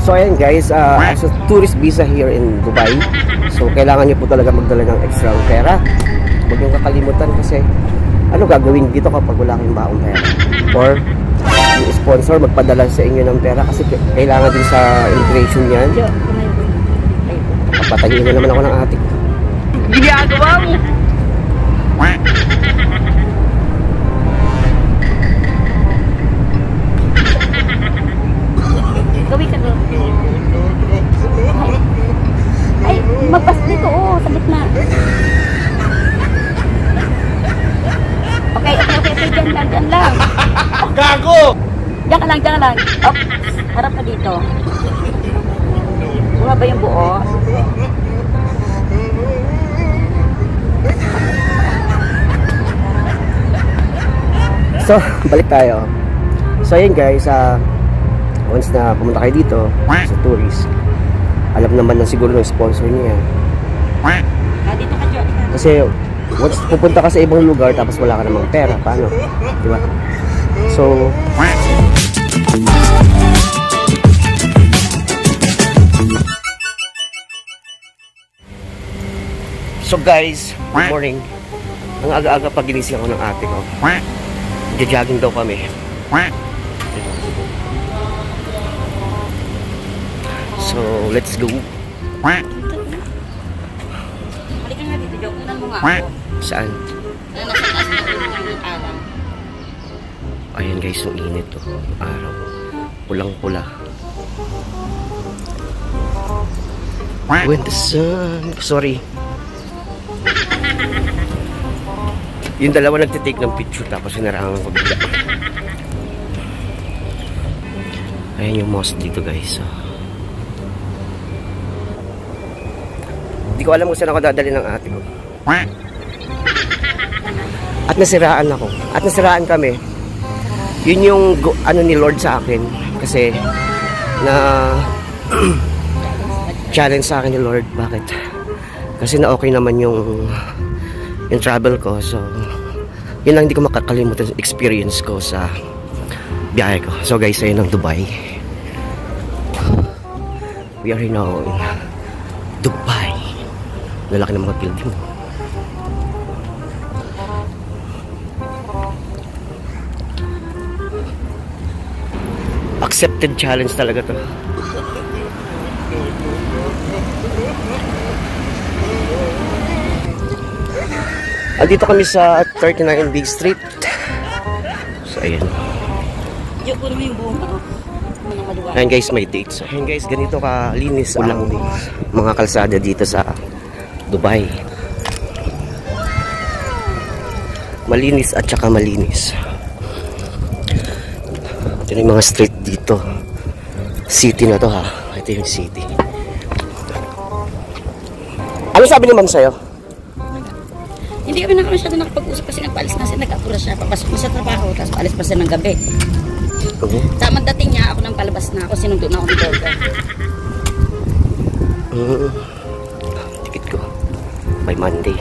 So ayan guys, as a tourist visa here in Dubai, so kailangan nyo po talaga magdala ng extra pera. Huwag nyo kakalimutan kasi ano gagawin dito kapag wala kayong baong pera, or yung sponsor magpadala sa inyo ng pera kasi kailangan din sa immigration yan. Papatayin na naman ako ng atik. Ginagawa mo! Gawin ka doon. Ay, magbas dito, oh, sa gitna. Okay, dyan lang. Gago! Diyan ka lang. Oh, harap ka dito. Buha ba yung buo? So, balik tayo. So ayun guys, once na pumunta kayo dito sa tourist, alam naman na siguro ng sponsor niya. Dito ka, Jo. Kasi once pupunta ka sa ibang lugar tapos wala ka namang pera, paano? Diba? So guys, good morning. Ang aga-aga pag ginising ako ng ate ko. Jogging daw kami. So, let's go. Halika nga dito, Jo. Unan mo nga ako. Saan? Nasa taas na yung araw. Ayan guys, yung init to. Yung araw. Pulang-pula. When the sun... Sorry. Yung dalawa nagtitake ng picture tapos hinarangan ko bigla. Ayan yung mosque dito guys. Hindi ko alam kung saan ako dadali ng ate ko. At nasiraan ako. At nasiraan kami. Yun yung ano ni Lord sa akin. Kasi na challenge sa akin ni Lord. Bakit? Kasi na okay naman yung travel ko. So yun lang, hindi ko makakalimutan sa experience ko sa biyahe ko. So guys, ayun ang Dubai. We are now in Dubai. Lalaki ng mga building. Accepted challenge talaga to. Andito kami sa 39B Street. So ayan. Jo, kuno mo yung buong ako. Ayan guys, may dates. Ayan guys, ganito kalinis ang mga kalsada dito sa Dubai. Malinis at saka malinis. Ito yung mga street dito. City na to ha. Ito yung city. Ano sabi ni ma'am sa'yo? Hindi kami masyado nakapag-usap kasi nagpaalis na siya, nag-apura siya, papasok na sa trabaho, tapos paalis pa siya ng gabi. Tamang dating niya, ako nang palabas na ako, sinundo na ako ni Dorga. Tikit ko. By Monday.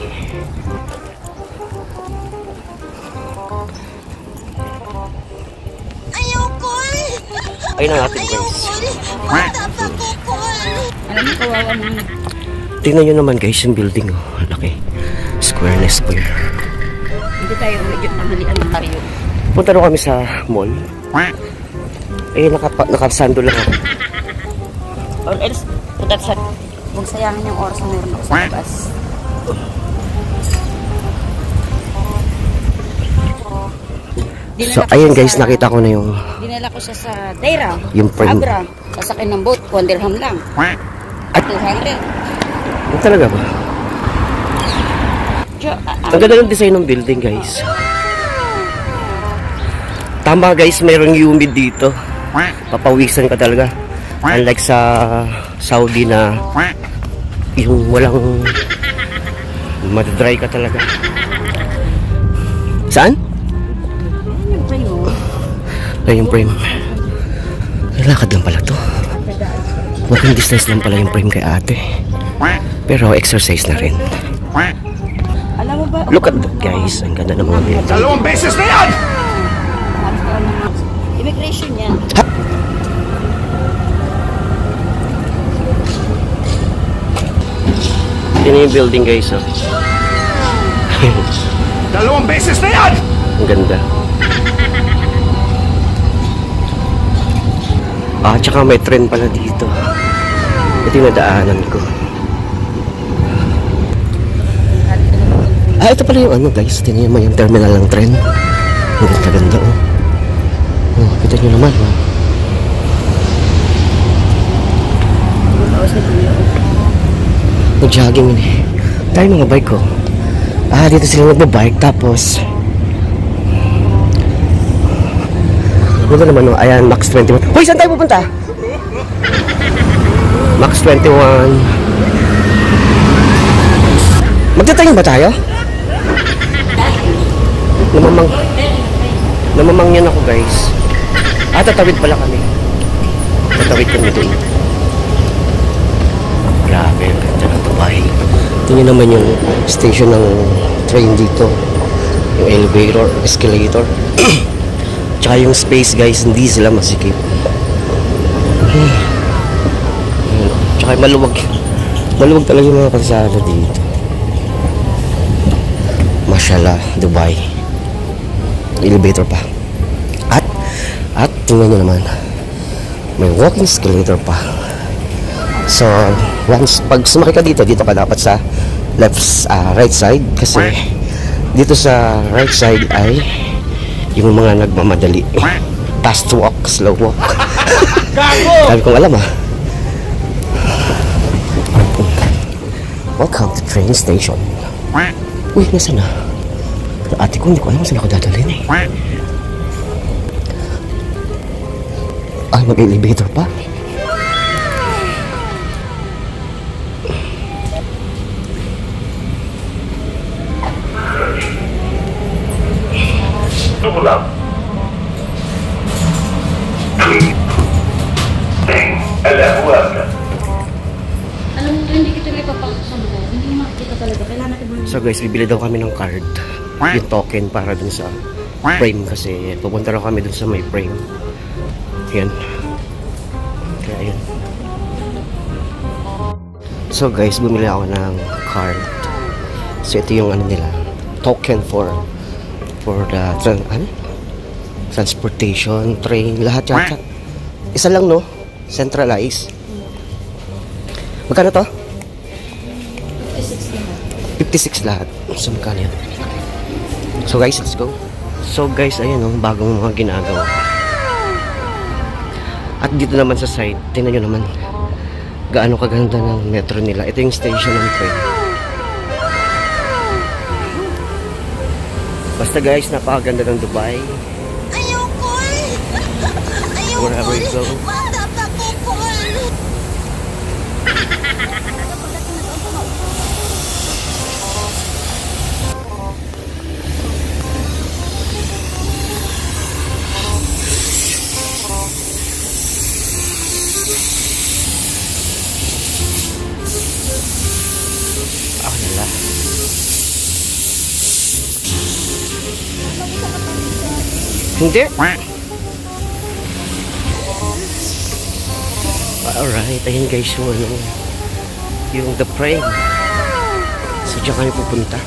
Ayoko! Ayun ang ating guys. Alam mo, kawawa mo na. Tingnan nyo naman guys yung building. Oh. Laki. Square na square. Hindi tayo medyo panghalian ng tayo. Punta rin kami sa mall. Eh, nakasando lang ako. Or else, punta sa... Huwag sayangin yung oras na meron ako sa labas. So, ayun guys, nakita ko na yung... Dinala ko siya sa Daira. Yung frame. Abra. Sasakyan ng boat, 1 dirham lang. At 200. Ano talaga ba? Ang ganda ng design ng building guys. Tama guys, mayroong humid dito. Papawisan ka talaga. Unlike sa Saudi na yung walang madadry ka talaga. Saan? Ayun yung frame. Lakad lang pala to. Walking distance lang pala yung frame kay ate. Pero exercise na rin. Alam mo ba? Look at that guys. Ang ganda ng mga building. 2 beses na yan! Immigration yan. yung building guys, oh. 2 beses na yan! Ang ganda. Ah, tsaka may tren pala dito. Ito yung nadaanan ko. Ah, ito pala yung ano guys. Tingnan mo yung terminal ng tren. Ang ganda-ganda, oh. Oh, kita nyo naman, oh. Nag-jogging eh. Tayo mga bike ko. Ah, dito sila nagbabike. Tapos ano naman, oh. Ayan, Max 21. Hoy, saan tayo pupunta? Max 21. Magtatayin ba tayo? Namamang yan ako guys. Ah, tatawid pala kami. Tatawid kami doon. Grabe, ang ganda ng Dubai. Tingnan naman yung station ng train dito. Yung elevator, escalator. Tsaka yung space guys, hindi sila masikip. Tsaka maluwag. Maluwag talaga yung mga kalsada dito. Mashallah, Dubai. Elevator pa. At tingnan nyo naman, may walking escalator pa. So, once pag sumakay ka dito ka dapat sa right side kasi dito sa right side ay yung mga nagmamadali. Fast walk, slow walk. Sabi kong alam, ah. Welcome to train station. Uy, nasa na? Ate ko, hindi ko alam saan ako dadalhin eh. Ay, mag-elevator pa? Tulang. Alam mo, hindi kita may papasok sa lugar. Hindi mo makikita talaga. Kailangan natin So guys, bibili daw kami ng card. Yung token para dun sa frame kasi pupunta raw kami dun sa may frame. Yan. Kaya yun. So guys, bumili ako ng card. So ito yung ano nila, token for the transportation, train, lahat yata. Isa lang, no? Centralized. Magkano to? 56 lahat. So magkano yan? So guys, let's go. So guys, ayan, no, bagong mga ginagawa. At dito naman sa side, tingnan nyo naman gaano kaganda ng metro nila. Ito yung station ng train. Basta guys, napakaganda ng Dubai. Ayoko eh. Ayoko Wherever you go. Hindi. Alright, ayan guys yung ano, yung the frame. So dyan kami pupunta.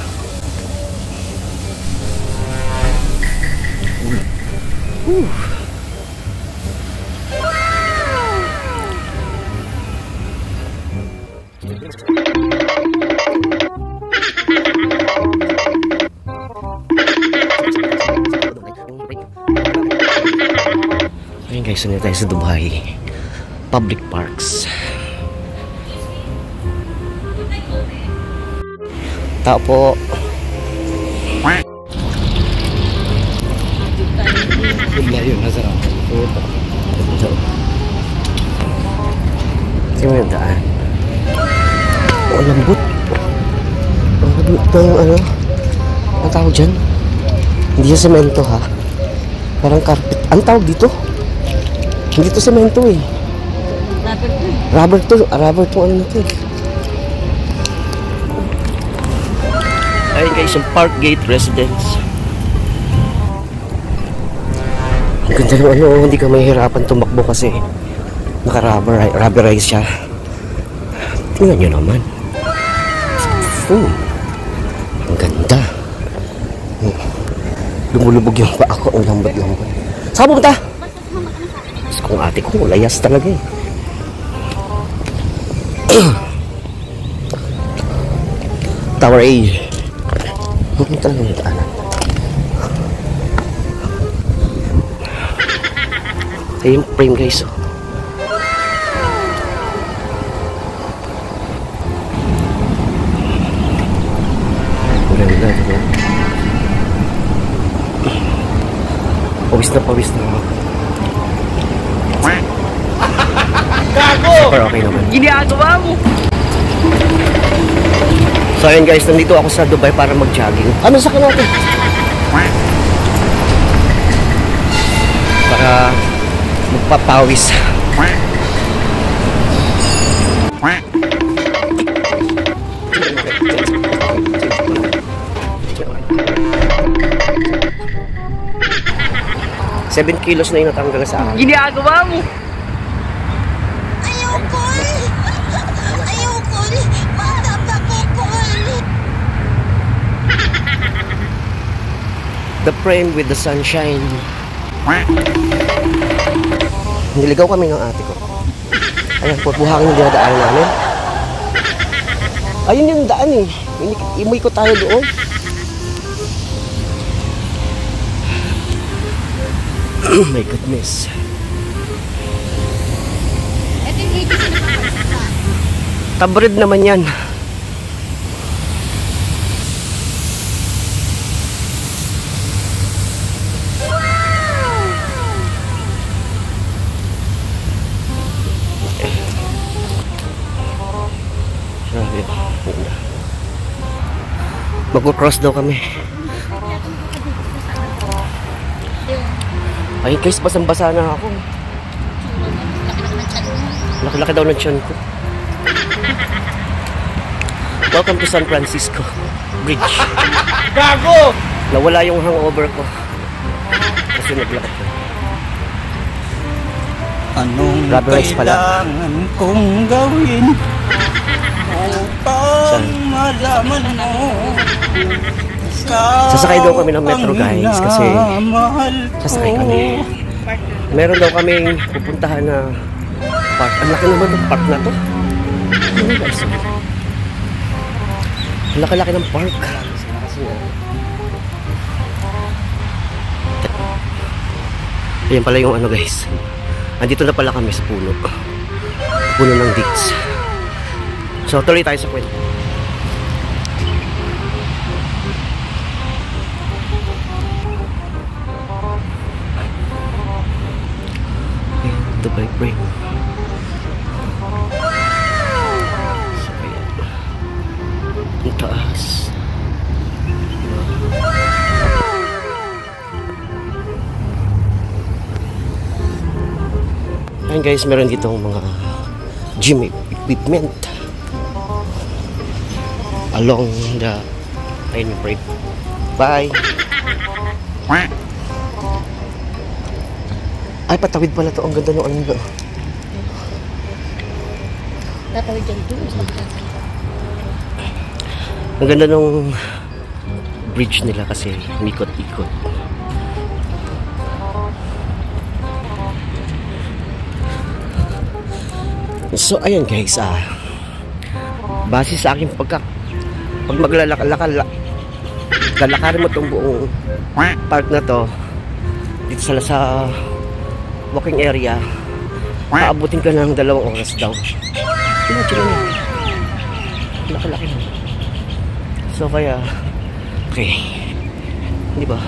Ayan guys, saan tayo sa Dubai public parks. Tao po. Layo na sarap. Sige mo yung daan. Ang lambot. Ang lambot na yung ano. Ang tawag dyan? Hindi siya semento ha. Parang carpet. Ang tawag dito? Hindi to semento eh. Rubber to. Rubber to ano na to eh. Ayun guys, yung Park Gate Residence. Ang ganda ng ano, hindi ka mahihirapan tumakbo kasi naka-rubberize siya. Tingnan nyo naman. Ang ganda. Lumulubog yung paa ko. Ang lambat-lambat. Saan pumunta? Mas kung ate ko, layas talaga eh. Tower A. Hindi talaga yung daanan. Ito yung frame guys. Pawis na ako. Gago! Pero okay naman. Ginagawa mo! So ayun guys, nandito ako sa Dubai para mag-jogging. Ano sa natin? Para magpapawis. 7 kilos na yung natanggal sa akin. Ginagawa mo! Ayoko! Ayoko! Matapakokol! The frame with the sunshine. Niligaw kami ng ate ko. Ayan, buhangin yung dinadaan namin. Ayun yung daan eh. Imoy ko tayo doon. Oh my goodness. Ito yung ABC na papalasa. Tabrid naman yan. Mag-cross daw kami. Ay guys, basang-basa na ako. Laki-laki daw ng tiyan ko. Welcome to San Francisco Bridge. Gago! Nawala yung hangover ko kasi naglakad ko. Anong Rubberized pala. kailangan kong gawin upang malaman mo? Sasakay daw kami ng metro guys kasi sasakay kami. Meron daw kaming pupuntahan na park. Ang laki naman ng park na to. Ano guys? Ang laki-laki ng park. Ayan pala yung ano guys. Andito na pala kami sa puno. Puno ng dates. So tuloy tayo sa kwento. Dubai frame. So ayan. Ang taas. Ayan guys, meron dito mga gym equipment along the ayun yung frame. Bye! Ay, patawid pala to. Ang ganda ng ano. Tatawid dyan doon. Ang ganda ng bridge nila kasi mikot-ikot. So, ayan guys. Base sa aking pag lalakarin mo itong buong park na to dito sa walking area, aabutin ka ng 2 oras daw. Laki-laki na. So kaya okay, di ba?